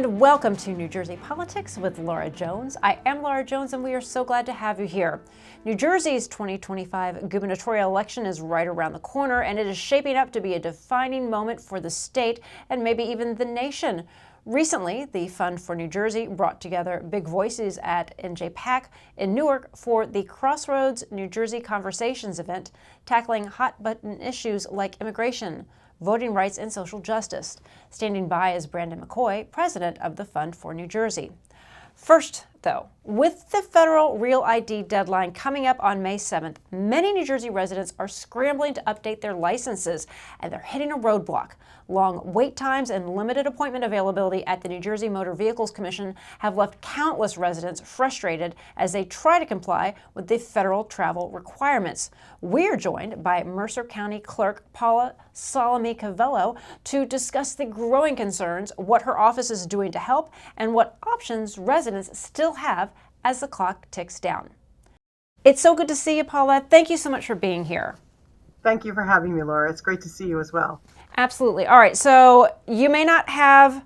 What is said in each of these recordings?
And welcome to New Jersey Politics with Laura Jones. I am Laura Jones, and we are so glad to have you here. New Jersey's 2025 gubernatorial election is right around the corner, and it is shaping up to be a defining moment for the state and maybe even the nation. Recently, the Fund for New Jersey brought together big voices at ONNJ PAC in Newark for the Crossroads New Jersey Conversations event, tackling hot-button issues like immigration, voting rights, and social justice. Standing by is Brandon McCoy, president of the Fund for New Jersey. First, though, with the federal Real ID deadline coming up on May 7th, many New Jersey residents are scrambling to update their licenses, and they're hitting a roadblock. Long wait times and limited appointment availability at the New Jersey Motor Vehicles Commission have left countless residents frustrated as they try to comply with the federal travel requirements. We're joined by Mercer County Clerk Paula Salami-Cavello to discuss the growing concerns, what her office is doing to help, and what options residents still have as the clock ticks down. It's so good to see you, Paula. Thank you so much for being here. Thank you for having me, Laura. It's great to see you as well. Absolutely. All right. So you may not have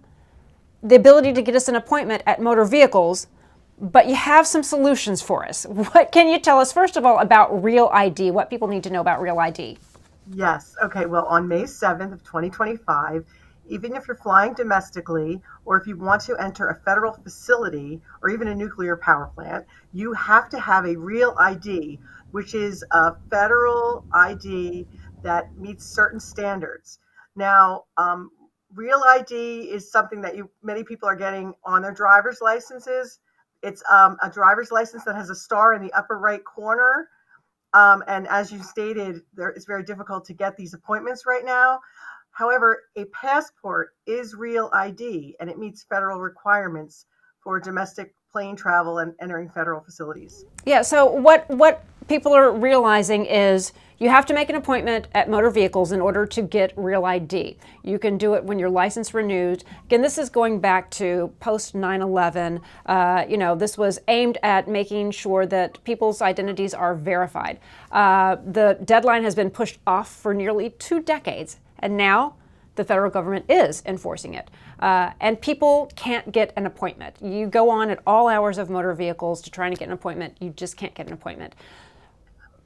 the ability to get us an appointment at Motor Vehicles, but you have some solutions for us. What can you tell us, first of all, about Real ID, what people need to know about Real ID? Yes. Okay. Well, on May 7th of 2025, even if you're flying domestically or if you want to enter a federal facility or even a nuclear power plant, you have to have a Real ID, which is a federal ID that meets certain standards. Now, Real ID is something that many people are getting on their driver's licenses. It's a driver's license that has a star in the upper right corner. And as you stated, it's very difficult to get these appointments right now. However, a passport is Real ID, and it meets federal requirements for domestic plane travel and entering federal facilities. Yeah, so what people are realizing is you have to make an appointment at Motor Vehicles in order to get Real ID. You can do it when your license renewed. Again, this is going back to post 9/11. This was aimed at making sure that people's identities are verified. The deadline has been pushed off for nearly 2 decades, and now the federal government is enforcing it. And people can't get an appointment. You go on at all hours of Motor Vehicles to try to get an appointment. You just can't get an appointment.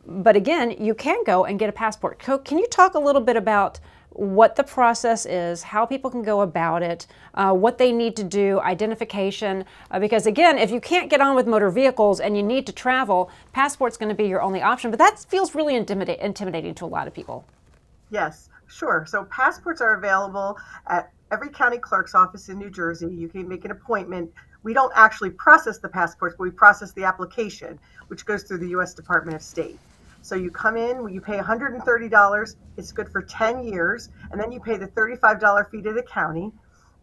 But again, you can go and get a passport. Can you talk a little bit about what the process is, how people can go about it, what they need to do, identification? Because again, if you can't get on with Motor Vehicles and you need to travel, passport's going to be your only option. But that feels really intimidating to a lot of people. Yes, sure. So passports are available at every county clerk's office in New Jersey. You can make an appointment. We don't actually process the passports, but we process the application, which goes through the U.S. Department of State. So you come in, you pay $130. It's good for 10 years. And then you pay the $35 fee to the county.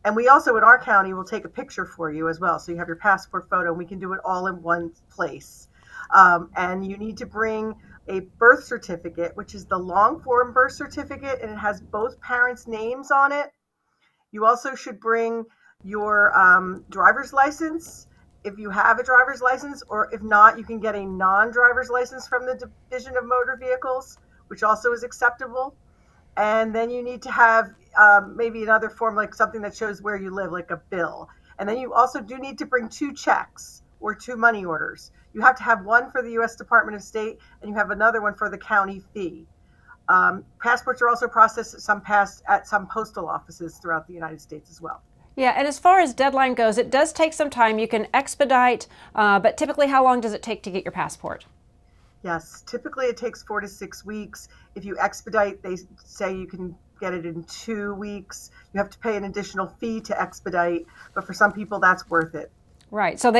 And we also, in our county, will take a picture for you as well. So you have your passport photo, and we can do it all in one place. And you need to bring a birth certificate, which is the long form birth certificate, and it has both parents' names on it. You also should bring your driver's license, if you have a driver's license, or if not, you can get a non-driver's license from the Division of Motor Vehicles, which also is acceptable. And then you need to have maybe another form, like something that shows where you live, like a bill. And then you also do need to bring 2 checks or 2 money orders. You have to have one for the U.S. Department of State, and you have another one for the county fee. Passports are also processed at some postal offices throughout the United States as well. Yeah, and as far as deadline goes, it does take some time. You can expedite, but typically how long does it take to get your passport? Yes, typically it takes 4 to 6 weeks. If you expedite, they say you can get it in 2 weeks. You have to pay an additional fee to expedite, but for some people that's worth it. Right. So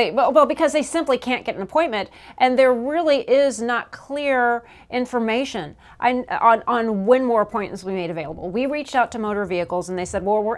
because they simply can't get an appointment, and there really is not clear information on when more appointments will be made available. We reached out to Motor Vehicles, and they said, well, we're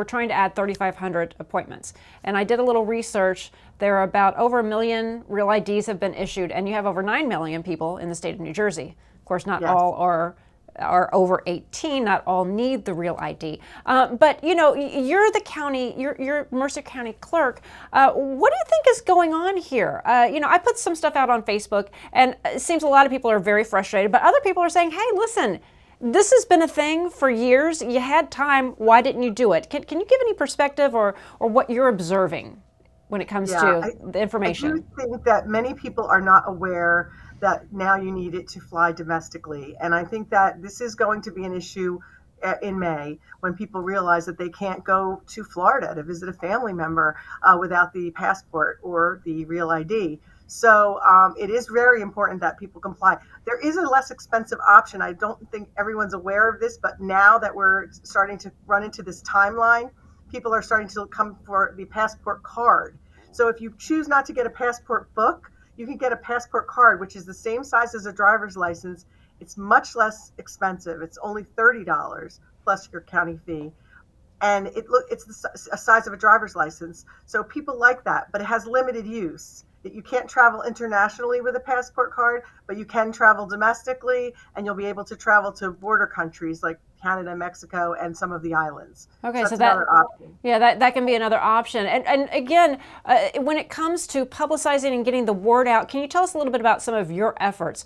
trying to add 3,500 appointments. And I did a little research. There are about over 1 million Real IDs have been issued, and you have over 9 million people in the state of New Jersey. Of course, not all are over 18, not all need the Real ID. But you're the county, you're Mercer County Clerk. What do you think is going on here? I put some stuff out on Facebook, and it seems a lot of people are very frustrated, but other people are saying, hey, listen, This has been a thing for years. You had time. Why didn't you do it? Can you give any perspective or what you're observing when it comes Yeah, to the I do information? think that many people are not aware that now you need it to fly domestically. And I think that this is going to be an issue in May when people realize that they can't go to Florida to visit a family member without the passport or the real ID. So it is very important that people comply. There is a less expensive option. I don't think everyone's aware of this, but now that we're starting to run into this timeline, people are starting to come for the passport card. So if you choose not to get a passport book, you can get a passport card, which is the same size as a driver's license. It's much less expensive. It's only $30 plus your county fee, and it's the size of a driver's license. So people like that, but it has limited use. You can't travel internationally with a passport card, but you can travel domestically, and you'll be able to travel to border countries like Canada, Mexico, and some of the islands. Okay, So so that's another option. yeah, that can be another option. And again, when it comes to publicizing and getting the word out, can you tell us a little bit about some of your efforts?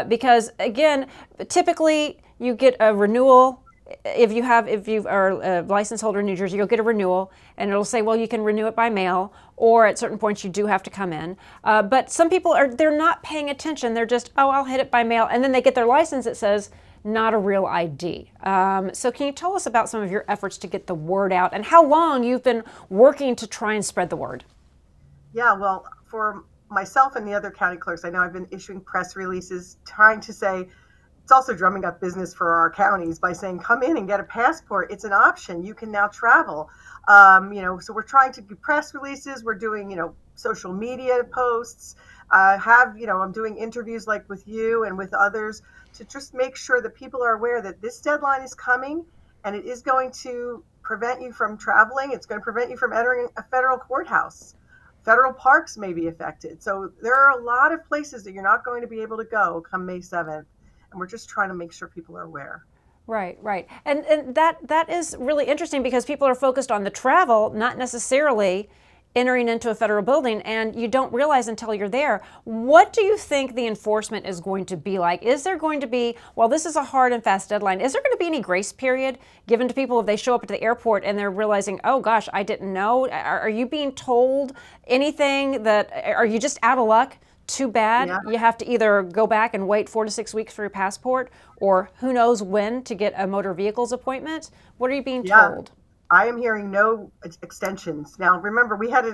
Because again, typically you get a renewal. If you are a license holder in New Jersey, you'll get a renewal, and it'll say, well, you can renew it by mail, or at certain points you do have to come in. But some people they're not paying attention. They're just, oh, I'll hit it by mail, and then they get their license that says not a real ID. So can you tell us about some of your efforts to get the word out and how long you've been working to try and spread the word? Yeah, well, for myself and the other county clerks, I know I've been issuing press releases trying to say it's also drumming up business for our counties by saying, come in and get a passport. It's an option. You can now travel. So we're trying to do press releases. We're doing, social media posts. I'm doing interviews like with you and with others to just make sure that people are aware that this deadline is coming and it is going to prevent you from traveling. It's going to prevent you from entering a federal courthouse. Federal parks may be affected. So there are a lot of places that you're not going to be able to go come May 7th. And we're just trying to make sure people are aware. Right, right. And that is really interesting because people are focused on the travel, not necessarily entering into a federal building, and you don't realize until you're there. What do you think the enforcement is going to be like? Is there going to be, well, this is a hard and fast deadline, is there going to be any grace period given to people if they show up at the airport and they're realizing, oh gosh, I didn't know? Are you being told anything are you just out of luck? Too bad. Yeah. You have to either go back and wait 4 to 6 weeks for your passport, or who knows when to get a motor vehicles appointment. What are you being told? I am hearing no extensions. Now, remember, we had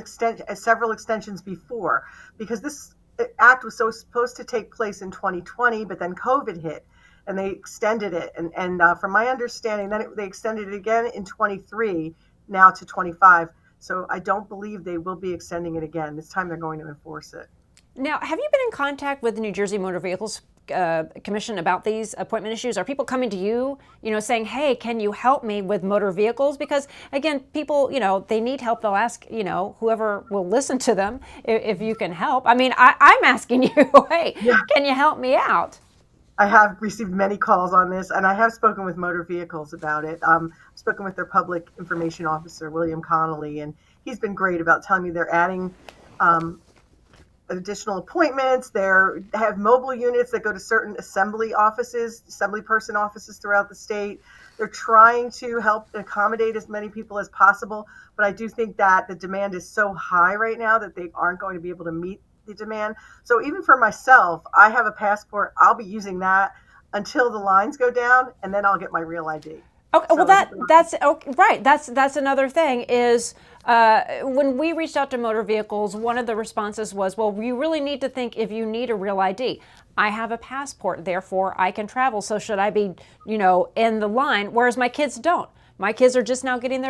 several extensions before because this act was supposed to take place in 2020, but then COVID hit and they extended it. And from my understanding, then they extended it again in 23, now to 25. So I don't believe they will be extending it again. This time they're going to enforce it. Now, have you been in contact with the New Jersey Motor Vehicles Commission about these appointment issues? Are people coming to you, saying, hey, can you help me with motor vehicles? Because again, people, they need help. They'll ask, whoever will listen to them if you can help. I mean, I'm asking you, hey, Can you help me out? I have received many calls on this, and I have spoken with motor vehicles about it. I've spoken with their public information officer, William Connolly, and he's been great about telling me they're adding additional appointments. They have mobile units that go to certain assembly person offices throughout the state. They're trying to help accommodate as many people as possible. But I do think that the demand is so high right now that they aren't going to be able to meet the demand. So even for myself, I have a passport. I'll be using that until the lines go down, and then I'll get my real ID. Okay, well that's okay, right. That's another thing is when we reached out to motor vehicles, one of the responses was, well, you really need to think if you need a real ID. I have a passport, therefore I can travel. So should I be, in the line? Whereas my kids don't. My kids are just now getting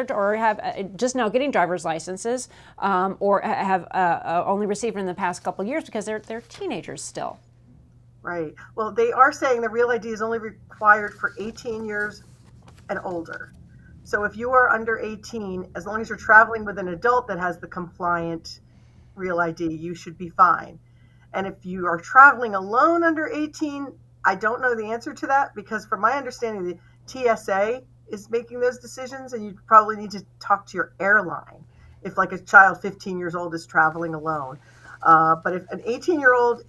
just now getting driver's licenses, or have only received in the past couple of years because they're teenagers still. Right. Well, they are saying the real ID is only required for 18 years and older. So if you are under 18, as long as you're traveling with an adult that has the compliant real ID, you should be fine. And if you are traveling alone under 18, I don't know the answer to that because from my understanding, the TSA is making those decisions and you probably need to talk to your airline if like a child 15 years old is traveling alone. But if an 18-year-old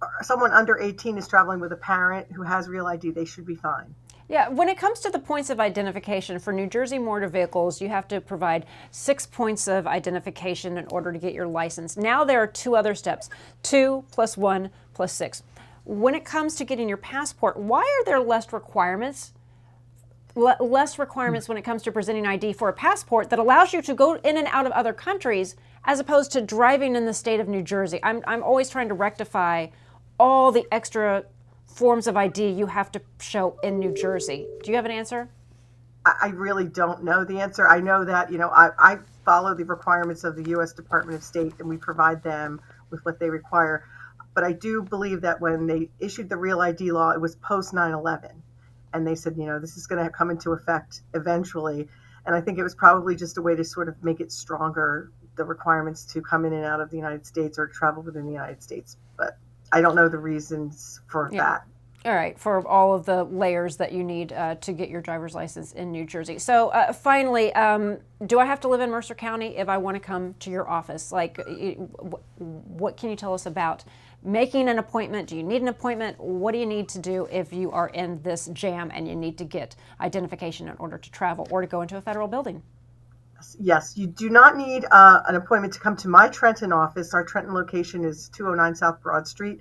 or someone under 18 is traveling with a parent who has real ID, they should be fine. Yeah, when it comes to the points of identification for New Jersey motor vehicles, you have to provide 6 points of identification in order to get your license. Now there are 2 other steps, 2 plus 1 plus 6. When it comes to getting your passport, why are there less requirements when it comes to presenting ID for a passport that allows you to go in and out of other countries as opposed to driving in the state of New Jersey? I'm always trying to rectify all the extra forms of ID you have to show in New Jersey. Do you have an answer? I really don't know the answer. I know that, I follow the requirements of the U.S. Department of State, and we provide them with what they require. But I do believe that when they issued the Real ID law, it was post 9/11. And they said, this is going to come into effect eventually. And I think it was probably just a way to sort of make it stronger, the requirements to come in and out of the United States or travel within the United States. But I don't know the reasons for that. All right, for all of the layers that you need to get your driver's license in New Jersey. So finally, do I have to live in Mercer County if I want to come to your office? Like, what can you tell us about making an appointment? Do you need an appointment? What do you need to do if you are in this jam and you need to get identification in order to travel or to go into a federal building? Yes, you do not need an appointment to come to my Trenton office. Our Trenton location is 209 South Broad Street.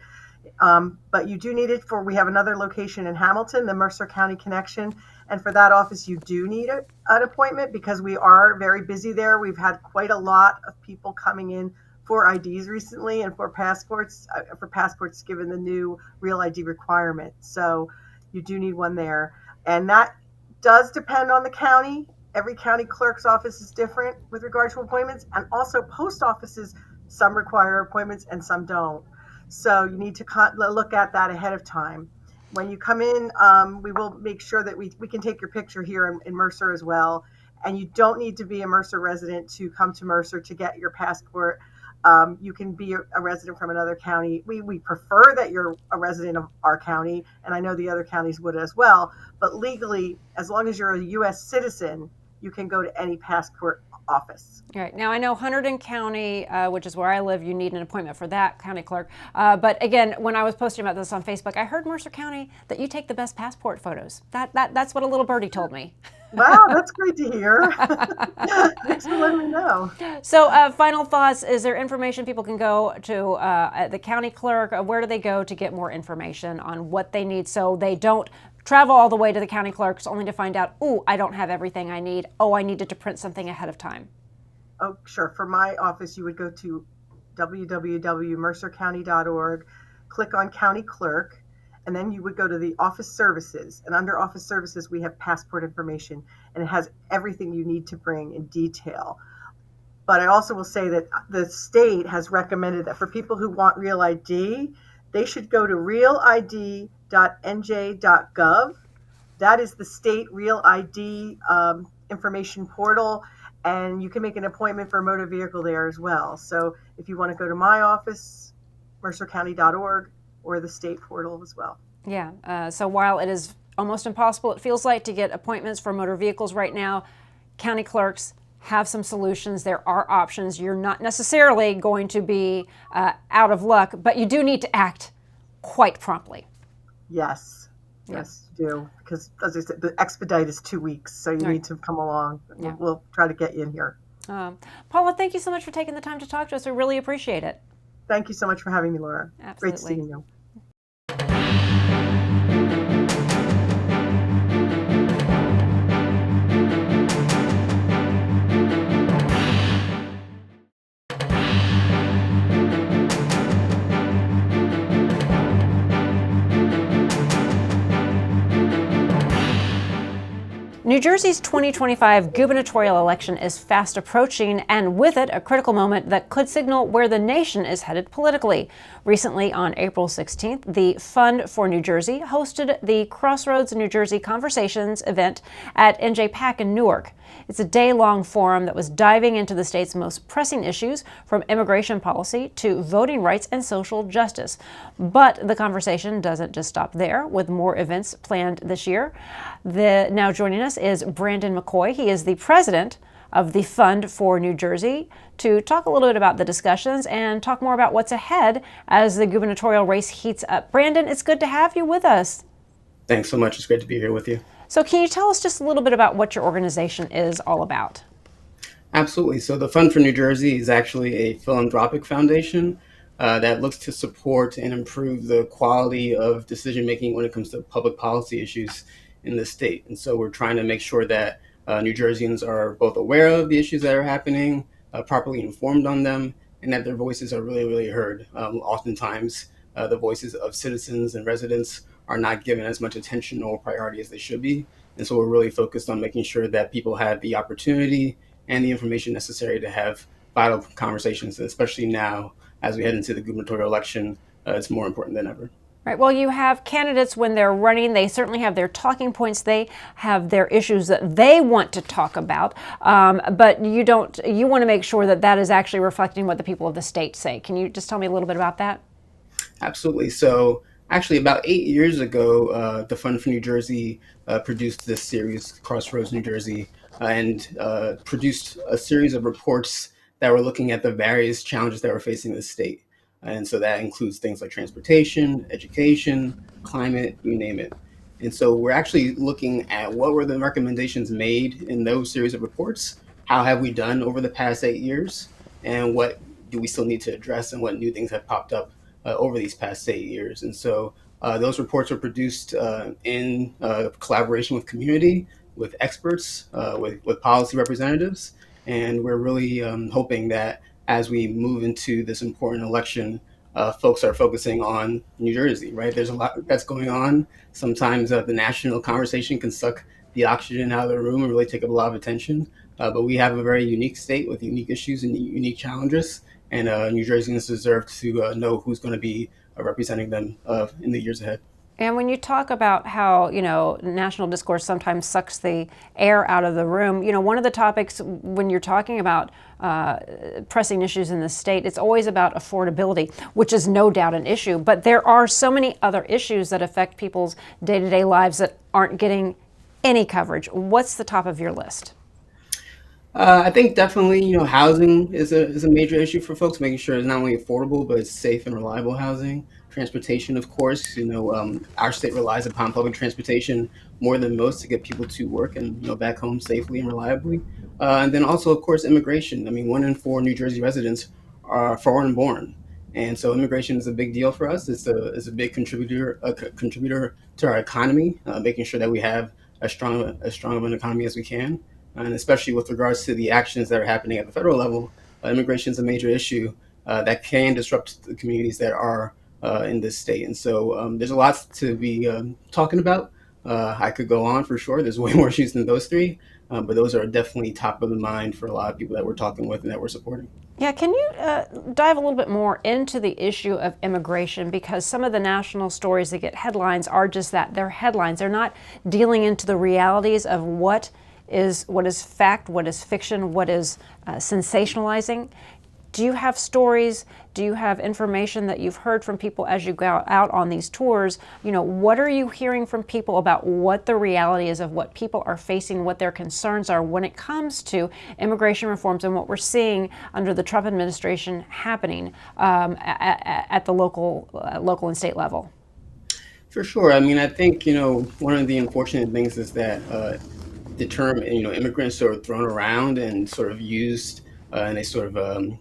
But you do need it we have another location in Hamilton, the Mercer County Connection. And for that office, you do need an appointment because we are very busy there. We've had quite a lot of people coming in for IDs recently and for passports given the new Real ID requirement. So you do need one there. And that does depend on the county. Every county clerk's office is different with regard to appointments. And also post offices, some require appointments and some don't. So you need to look at that ahead of time. When you come in, we will make sure that we can take your picture here in Mercer as well. And you don't need to be a Mercer resident to come to Mercer to get your passport. You can be a resident from another county. We prefer that you're a resident of our county, and I know the other counties would as well. But legally, as long as you're a U.S. citizen, you can go to any passport office. All right. Now, I know Hunterdon County, which is where I live, you need an appointment for that county clerk. But again, when I was posting about this on Facebook, I heard Mercer County that you take the best passport photos. That's what a little birdie told me. Wow, that's great to hear. Thanks for letting me know. So, final thoughts. Is there information people can go to the county clerk? Where do they go to get more information on what they need so they don't travel all the way to the county clerks only to find out, ooh, I don't have everything I need. Oh, I needed to print something ahead of time. Oh, sure. For my office, you would go to www.mercercounty.org, click on County Clerk, and then you would go to the Office Services. And under Office Services, we have passport information, and it has everything you need to bring in detail. But I also will say that the state has recommended that for people who want Real ID, they should go to realid.nj.gov. That is the state Real ID information portal, and you can make an appointment for a motor vehicle there as well. So if you want to go to my office, mercercounty.org, or the state portal as well. Yeah. So while it is almost impossible, it feels like, to get appointments for motor vehicles right now, county clerks have some solutions. There are options. You're not necessarily going to be out of luck, but you do need to act quite promptly. Yes. Yes, you do. Because, as I said, the expedite is 2 weeks, so you need to come along. Yeah. We'll try to get you in here. Paula, thank you so much for taking the time to talk to us. We really appreciate it. Thank you so much for having me, Laura. Absolutely. Great seeing you. New Jersey's 2025 gubernatorial election is fast approaching, and with it, a critical moment that could signal where the nation is headed politically. Recently, on April 16th, the Fund for New Jersey hosted the Crossroads New Jersey Conversations event at ONNJ PAC in Newark. It's a day-long forum that was diving into the state's most pressing issues, from immigration policy to voting rights and social justice. But the conversation doesn't just stop there, with more events planned this year. Now joining us is Brandon McCoy. He is the president of the Fund for New Jersey, to talk a little bit about the discussions and talk more about what's ahead as the gubernatorial race heats up. Brandon, it's good to have you with us. Thanks so much. It's great to be here with you. So, can you tell us just a little bit about what your organization is all about? Absolutely. So, the Fund for New Jersey is actually a philanthropic foundation that looks to support and improve the quality of decision making when it comes to public policy issues in the state. And so, we're trying to make sure that New Jerseyans are both aware of the issues that are happening, properly informed on them, and that their voices are really, really heard. Oftentimes, the voices of citizens and residents are not given as much attention or priority as they should be. And so, we're really focused on making sure that people have the opportunity and the information necessary to have vital conversations, especially now as we head into the gubernatorial election. It's more important than ever. Right. Well, you have candidates when they're running, they certainly have their talking points, they have their issues that they want to talk about, but you don't. You want to make sure that that is actually reflecting what the people of the state say. Can you just tell me a little bit about that? Absolutely. So, actually, about 8 years ago, the Fund for New Jersey produced this series, Crossroads New Jersey, and produced a series of reports that were looking at the various challenges that were facing the state. And so that includes things like transportation, education, climate, you name it. And so we're actually looking at what were the recommendations made in those series of reports, how have we done over the past 8 years, and what do we still need to address, and what new things have popped up over these past 8 years. And so those reports were produced in collaboration with community, with experts, with policy representatives. And we're really hoping that as we move into this important election, folks are focusing on New Jersey, right? There's a lot that's going on. Sometimes the national conversation can suck the oxygen out of the room and really take up a lot of attention. But we have a very unique state with unique issues and unique challenges, and New Jerseyans deserve to know who's going to be representing them in the years ahead. And when you talk about how, national discourse sometimes sucks the air out of the room, one of the topics when you're talking about pressing issues in the state, it's always about affordability, which is no doubt an issue. But there are so many other issues that affect people's day-to-day lives that aren't getting any coverage. What's the top of your list? I think definitely, housing is a major issue for folks, making sure it's not only affordable, but it's safe and reliable housing. Transportation, of course, our state relies upon public transportation more than most to get people to work and, back home safely and reliably. And then also, of course, immigration. I mean, 1 in 4 New Jersey residents are foreign born. And so immigration is a big deal for us. It's a big contributor to our economy, making sure that we have as strong of an economy as we can, and especially with regards to the actions that are happening at the federal level, immigration is a major issue that can disrupt the communities that are in this state. And so there's a lot to be talking about. I could go on for sure. There's way more issues than those three, but those are definitely top of the mind for a lot of people that we're talking with and that we're supporting. Yeah, can you dive a little bit more into the issue of immigration? Because some of the national stories that get headlines are just that, they're headlines. They're not dealing into the realities of what is fact, what is fiction, what is sensationalizing. Do you have stories? Do you have information that you've heard from people as you go out on these tours? What are you hearing from people about what the reality is of what people are facing, what their concerns are when it comes to immigration reforms and what we're seeing under the Trump administration happening at the local and state level? For sure. I mean, I think, one of the unfortunate things is that the term, immigrants sort of thrown around and sort of used in a sort of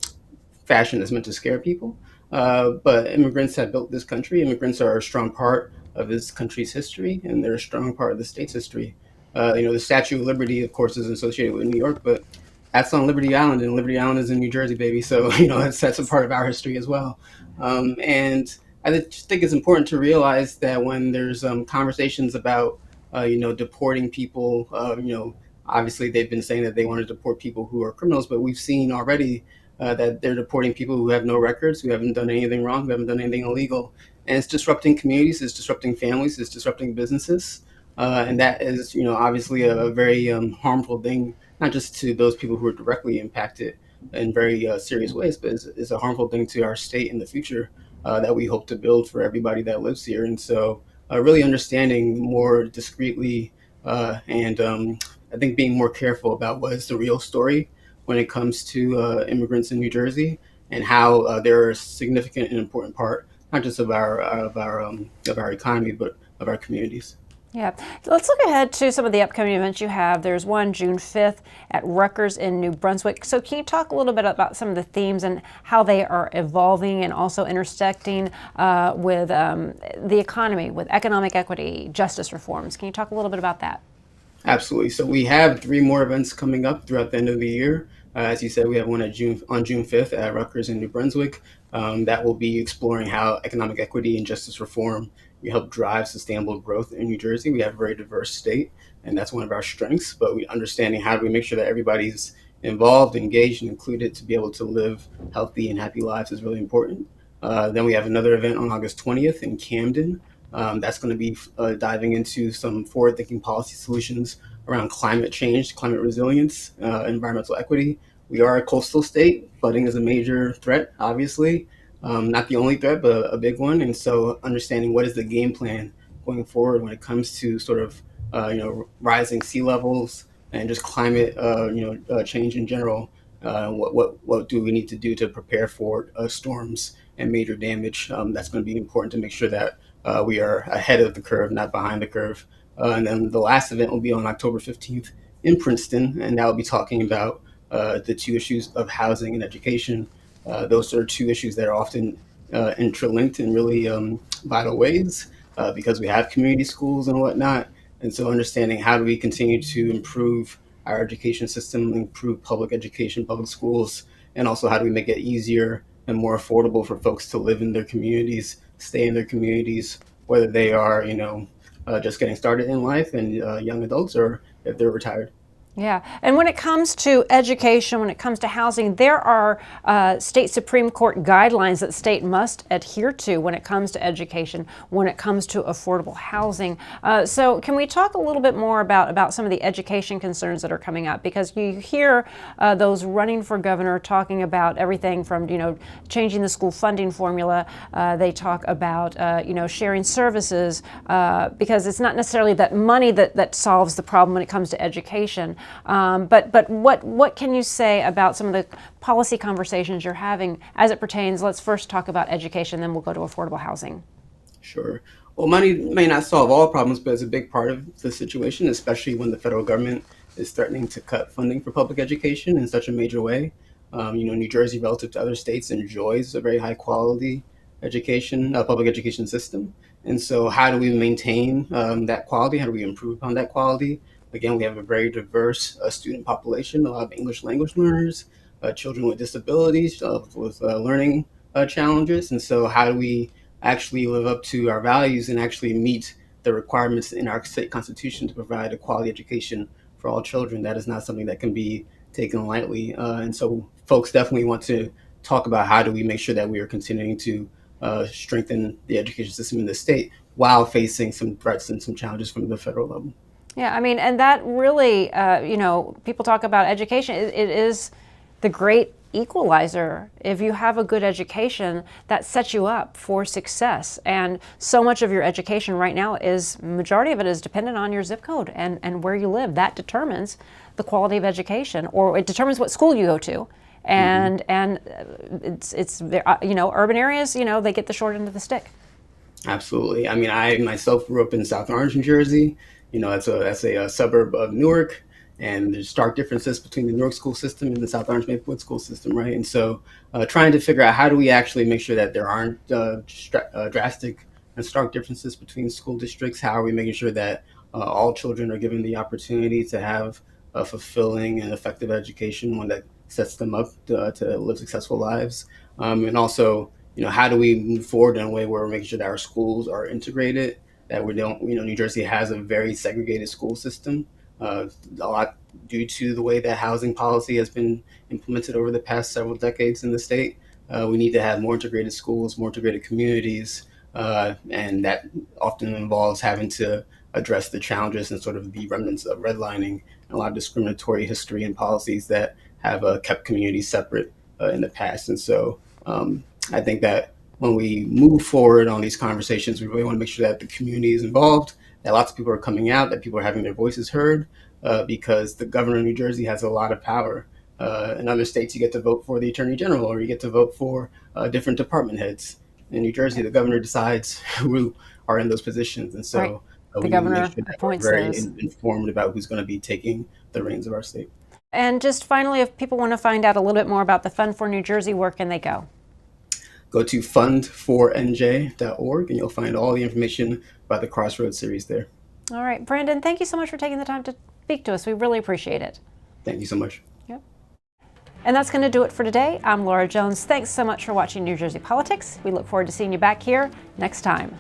fashion that's meant to scare people. But immigrants have built this country. Immigrants are a strong part of this country's history, and they're a strong part of the state's history. The Statue of Liberty, of course, is associated with New York, but that's on Liberty Island, and Liberty Island is in New Jersey, baby. So, that's a part of our history as well. And I just think it's important to realize that when there's conversations about, deporting people, obviously they've been saying that they want to deport people who are criminals, but we've seen already that they're deporting people who have no records, who haven't done anything wrong, who haven't done anything illegal. And it's disrupting communities, it's disrupting families, it's disrupting businesses. And that is, obviously a very harmful thing, not just to those people who are directly impacted in very serious ways, but it's a harmful thing to our state in the future that we hope to build for everybody that lives here. And so really understanding more discreetly and I think being more careful about what is the real story when it comes to immigrants in New Jersey, and how they're a significant and important part, not just of our economy, but of our communities. Yeah. Let's look ahead to some of the upcoming events you have. There's one June 5th at Rutgers in New Brunswick. So can you talk a little bit about some of the themes and how they are evolving and also intersecting with the economy, with economic equity, justice reforms? Can you talk a little bit about that? Absolutely. So we have three more events coming up throughout the end of the year. As you said, we have one on June 5th at Rutgers in New Brunswick. That will be exploring how economic equity and justice reform we help drive sustainable growth in New Jersey. We have a very diverse state, and that's one of our strengths. But we understanding how do we make sure that everybody's involved, engaged, and included to be able to live healthy and happy lives is really important. Then we have another event on August 20th in Camden. That's going to be diving into some forward-thinking policy solutions around climate change, climate resilience, environmental equity. We are a coastal state. Flooding is a major threat, obviously. Not the only threat, but a big one. And so understanding what is the game plan going forward when it comes to sort of, rising sea levels and just climate, change in general. What do we need to do to prepare for storms and major damage? That's going to be important to make sure that we are ahead of the curve, not behind the curve. And then the last event will be on October 15th in Princeton, and that will be talking about the two issues of housing and education. Those are two issues that are often interlinked in really vital ways because we have community schools and whatnot. And so understanding how do we continue to improve our education system, improve public education, public schools, and also how do we make it easier and more affordable for folks to live in their communities, stay in their communities, whether they are, just getting started in life and young adults or if they're retired. Yeah, and when it comes to education, when it comes to housing, there are state Supreme Court guidelines that the state must adhere to when it comes to education, when it comes to affordable housing. So can we talk a little bit more about some of the education concerns that are coming up? Because you hear those running for governor talking about everything from, changing the school funding formula. They talk about, sharing services because it's not necessarily that money that solves the problem when it comes to education. But what can you say about some of the policy conversations you're having as it pertains? Let's first talk about education, then we'll go to affordable housing. Sure. Well, money may not solve all problems, but it's a big part of the situation, especially when the federal government is threatening to cut funding for public education in such a major way. New Jersey, relative to other states, enjoys a very high quality education, public education system. And so, how do we maintain that quality? How do we improve upon that quality? Again, we have a very diverse student population, a lot of English language learners, children with disabilities, with learning challenges. And so, how do we actually live up to our values and actually meet the requirements in our state constitution to provide a quality education for all children? That is not something that can be taken lightly. And so, folks definitely want to talk about how do we make sure that we are continuing to strengthen the education system in the state while facing some threats and some challenges from the federal level. Yeah, I mean, and that really, people talk about education. It is the great equalizer. If you have a good education, that sets you up for success. And so much of your education right now majority of it is dependent on your zip code and where you live. That determines the quality of education, or it determines what school you go to. And it's urban areas, they get the short end of the stick. Absolutely. I mean, I myself grew up in South Orange, New Jersey. That's a suburb of Newark, and there's stark differences between the Newark school system and the South Orange Maplewood school system, right? And so, trying to figure out how do we actually make sure that there aren't drastic and stark differences between school districts. How are we making sure that all children are given the opportunity to have a fulfilling and effective education, one that sets them up to live successful lives, and also, how do we move forward in a way where we're making sure that our schools are integrated, that we don't, New Jersey has a very segregated school system, a lot due to the way that housing policy has been implemented over the past several decades in the state. We need to have more integrated schools, more integrated communities, and that often involves having to address the challenges and sort of the remnants of redlining and a lot of discriminatory history and policies that have kept communities separate in the past. And so I think that when we move forward on these conversations, we really want to make sure that the community is involved, that lots of people are coming out, that people are having their voices heard, because the governor of New Jersey has a lot of power. In other states, you get to vote for the attorney general, or you get to vote for different department heads. In New Jersey, the governor decides who are in those positions. And so Right. the we need to make governor sure that we're appoints very those. informed about who's going to be taking the reins of our state. And just finally, if people want to find out a little bit more about the Fund for New Jersey, where can they go? Go to fund4nj.org and you'll find all the information about the Crossroads series there. All right, Brandon, thank you so much for taking the time to speak to us. We really appreciate it. Thank you so much. Yep. And that's going to do it for today. I'm Laura Jones. Thanks so much for watching New Jersey Politics. We look forward to seeing you back here next time.